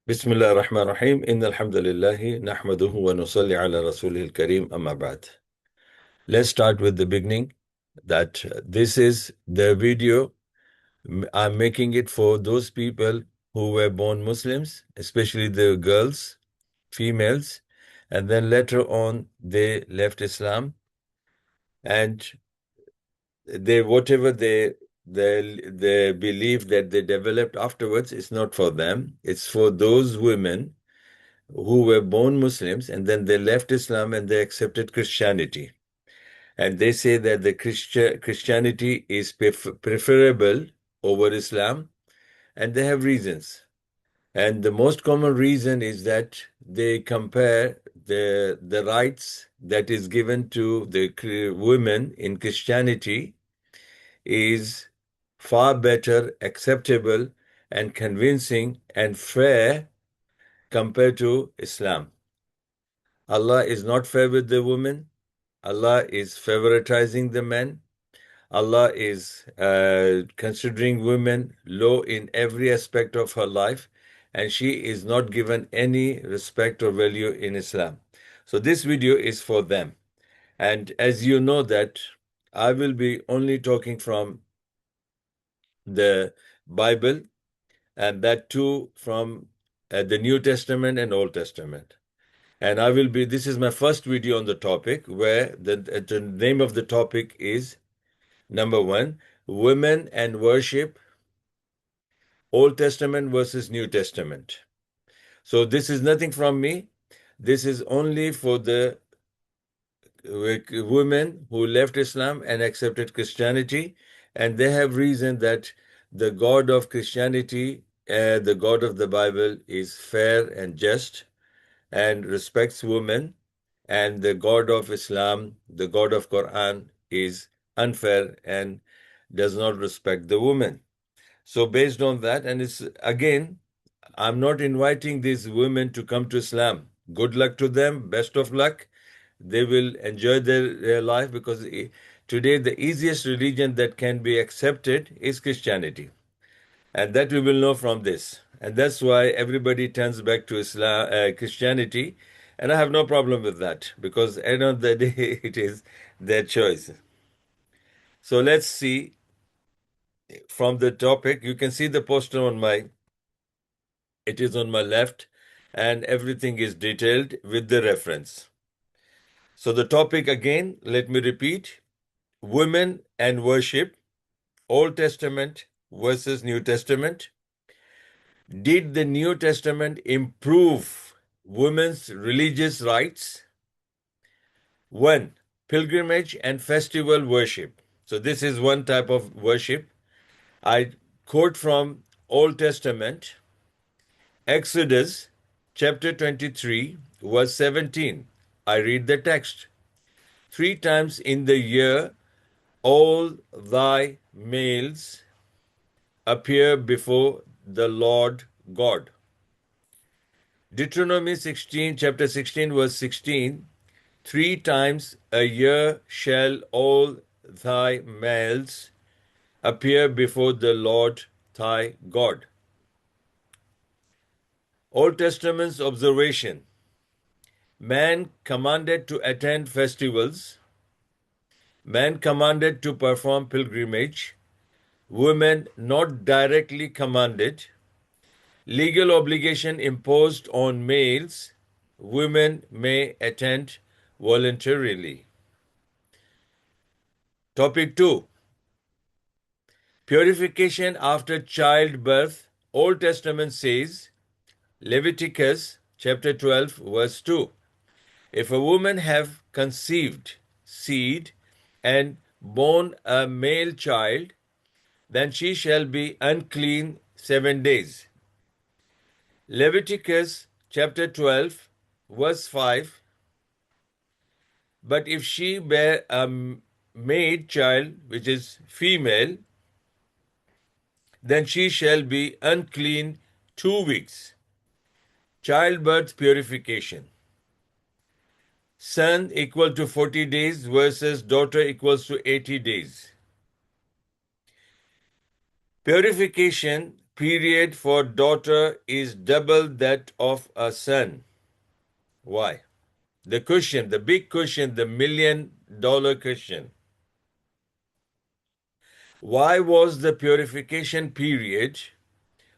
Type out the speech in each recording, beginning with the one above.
بسم الله الرحمن الرحيم إن الحمد لله نحمده ونصلي على رسوله الكريم أما بعد. Let's start with the beginning that this is the video. I'm making it for those people who were born Muslims, especially the girls, females, and then later on they left Islam, and whatever they believe that they developed afterwards is not for them. It's for those women who were born Muslims and then they left Islam and they accepted Christianity. And they say that the Christianity is preferable over Islam, and they have reasons. And the most common reason is that they compare the rights that is given to the women in Christianity is far better, acceptable, and convincing and fair compared to Islam. Allah is not fair with the women. Allah is favoritizing the men. Allah is considering women low in every aspect of her life, and she is not given any respect or value in Islam. So this video is for them. And as you know that I will be only talking from the Bible, and that too from the New Testament and Old Testament. And this is my first video on the topic where the name of the topic is number one, Women and Worship, Old Testament versus New Testament. So this is nothing from me. This is only for the women who left Islam and accepted Christianity. And they have reason that the God of Christianity, the God of the Bible, is fair and just and respects women, and the God of Islam, the God of Quran, is unfair and does not respect the woman. So based on that, and it's again, I'm not inviting these women to come to Islam. Good luck to them, best of luck. They will enjoy their life because today the easiest religion that can be accepted is Christianity. And that we will know from this. And that's why everybody turns back to Islam, Christianity. And I have no problem with that because at the end of the day, it is their choice. So let's see from the topic. You can see the poster it is on my left, and everything is detailed with the reference. So the topic again, let me repeat, women and worship, Old Testament versus New Testament. Did the New Testament improve women's religious rights? One, pilgrimage and festival worship. So this is one type of worship. I quote from Old Testament, Exodus chapter 23, verse 17. I read the text. 3 times in the year all thy males appear before the Lord God. Deuteronomy 16, chapter 16, verse 16. 3 times a year shall all thy males appear before the Lord thy God. Old Testament's observation. Man commanded to attend festivals. Man commanded to perform pilgrimage. Women not directly commanded. Legal obligation imposed on males. Women may attend voluntarily. Topic 2. Purification after childbirth. Old Testament says, Leviticus chapter 12, verse 2. If a woman have conceived seed and born a male child, then she shall be unclean 7 days. Leviticus chapter 12, verse 5. But if she bear a maid child, which is female, then she shall be unclean 2 weeks. Childbirth purification. Son equal to 40 days versus daughter equals to 80 days. Purification period for daughter is double that of a son. Why? The question, the big question, the $1,000,000 question. Why was the purification period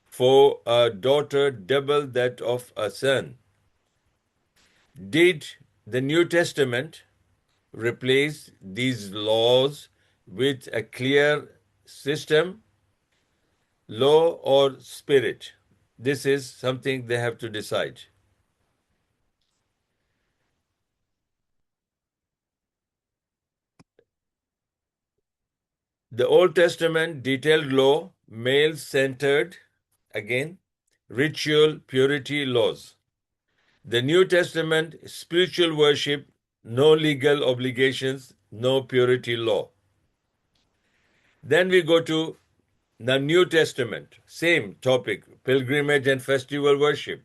for a daughter double that of a son? Did the New Testament replace these laws with a clear system, law, or spirit? This is something they have to decide. The Old Testament detailed law, male centered, again, ritual purity laws. The New Testament spiritual worship, no legal obligations, no purity law. Then we go to the New Testament, same topic, pilgrimage and festival worship.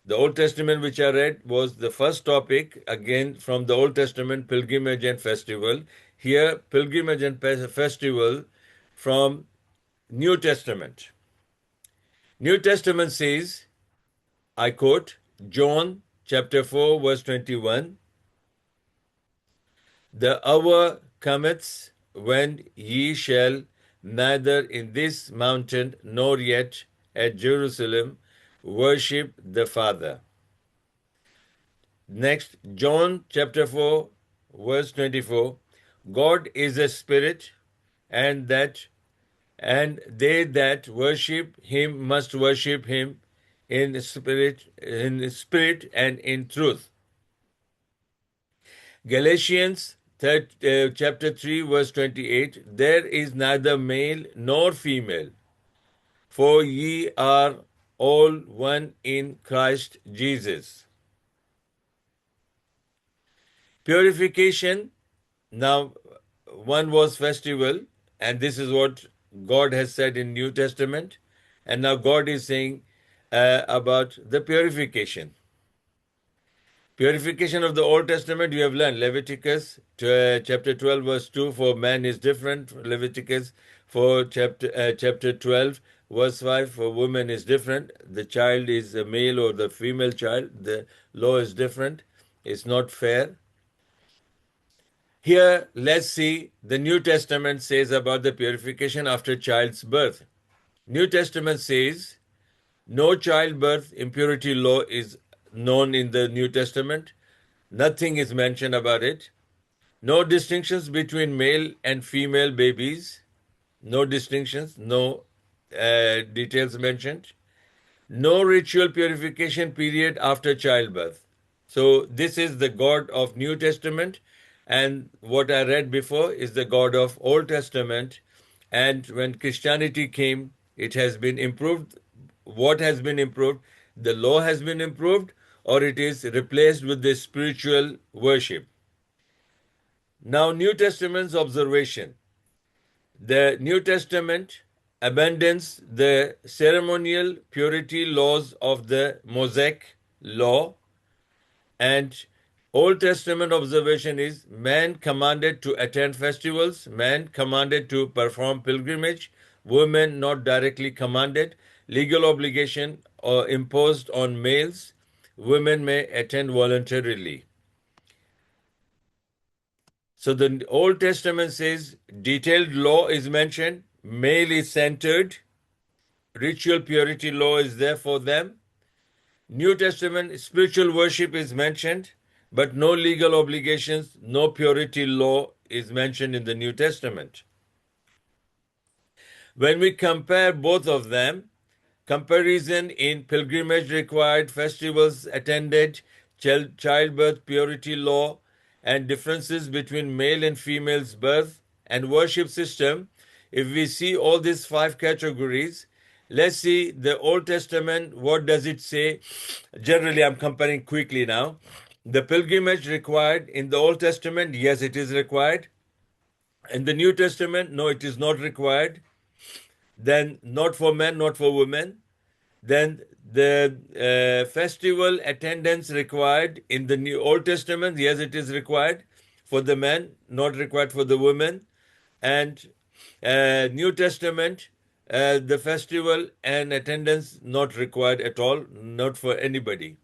The Old Testament, which I read, was the first topic, again from the Old Testament, pilgrimage and festival. Here, pilgrimage and festival from New Testament. New Testament says, I quote, John chapter 4, verse 21, the hour cometh when ye shall neither in this mountain nor yet at Jerusalem worship the Father. Next, John chapter 4, verse 24. God is a spirit, and they that worship him must worship him in spirit and in truth. Galatians chapter 3, verse 28. There is neither male nor female, for ye are all one in Christ Jesus. Purification. Now, one was festival, and this is what God has said in New Testament, and now God is saying about the purification. Purification of the Old Testament, you have learned Leviticus chapter 12, verse 2, for man is different. Leviticus for chapter 12, verse 5, for woman is different. The child is a male or the female child. The law is different. It's not fair. Here, let's see the New Testament says about the purification after child's birth. New Testament says no childbirth impurity law is known in the New Testament. Nothing is mentioned about it. No distinctions between male and female babies. No distinctions, no details mentioned. No ritual purification period after childbirth. So this is the God of New Testament, and what I read before is the God of Old Testament. And when Christianity came, it has been improved. What has been improved? The law has been improved, or it is replaced with the spiritual worship. Now, New Testament's observation. The New Testament abandons the ceremonial purity laws of the Mosaic law, and Old Testament observation is man commanded to attend festivals, man commanded to perform pilgrimage, women not directly commanded, legal obligation or imposed on males, women may attend voluntarily. So the Old Testament says detailed law is mentioned, male is centered, ritual purity law is there for them. New Testament spiritual worship is mentioned, but no legal obligations, no purity law is mentioned in the New Testament. When we compare both of them, comparison in pilgrimage required, festivals attended, childbirth purity law, and differences between male and female's birth and worship system, if we see all these 5 categories, let's see the Old Testament, what does it say? Generally, I'm comparing quickly now. The pilgrimage required in the Old Testament, yes, it is required. In the New Testament, no, it is not required. Then not for men, not for women. Then the festival attendance required in the New Old Testament, yes, it is required for the men, not required for the women. And New Testament, the festival and attendance not required at all, not for anybody.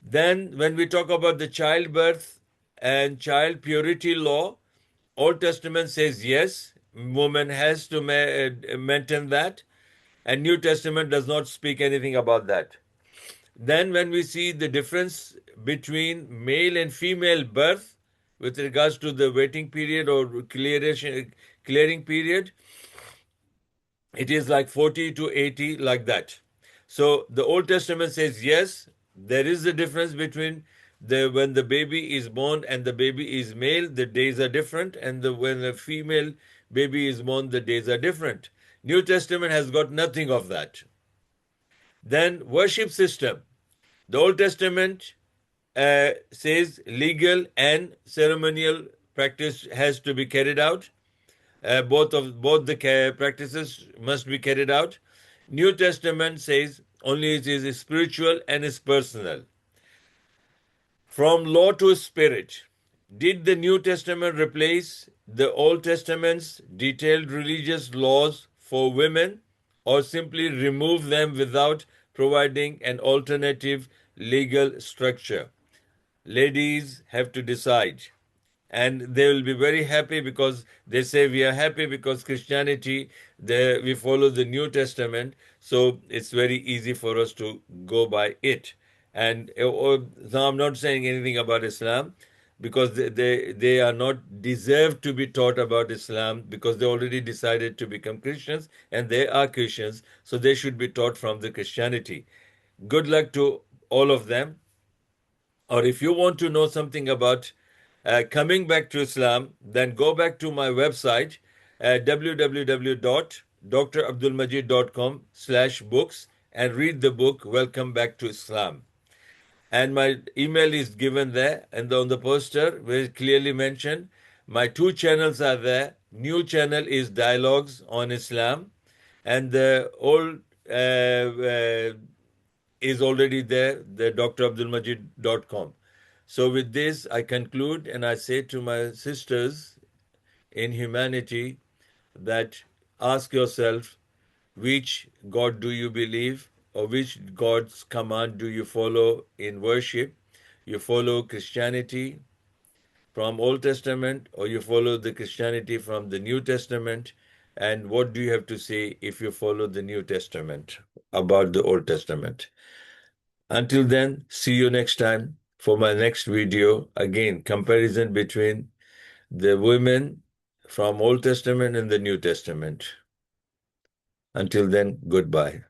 Then, when we talk about the childbirth and child purity law, Old Testament says yes, woman has to maintain that, and New Testament does not speak anything about that. Then, when we see the difference between male and female birth with regards to the waiting period or clearing period, it is like 40 to 80, like that. So the Old Testament says yes, there is a difference between the when the baby is born and the baby is male, the days are different, and when a female baby is born, the days are different. New Testament has got nothing of that. Then worship system. The Old Testament says legal and ceremonial practice has to be carried out. Both the practices must be carried out. New Testament says only it is spiritual and is personal. From law to spirit. Did the New Testament replace the Old Testament's detailed religious laws for women, or simply remove them without providing an alternative legal structure? Ladies have to decide, and they will be very happy because they say we are happy because Christianity, we follow the New Testament, so it's very easy for us to go by it. And so I'm not saying anything about Islam because they are not deserved to be taught about Islam because they already decided to become Christians and they are Christians, so they should be taught from the Christianity. Good luck to all of them. Or if you want to know something about coming back to Islam, then go back to my website, www.drabdulmajid.com/books, and read the book Welcome Back to Islam. And my email is given there, and on the poster, very clearly mentioned. My two channels are there. New channel is Dialogues on Islam, and the old is already there, the drabdulmajid.com. So with this, I conclude and I say to my sisters in humanity that ask yourself, which God do you believe, or which God's command do you follow in worship? You follow Christianity from Old Testament, or you follow the Christianity from the New Testament? And what do you have to say if you follow the New Testament about the Old Testament? Until then, see you next time for my next video. Again, comparison between the women from Old Testament and the New Testament. Until then, goodbye.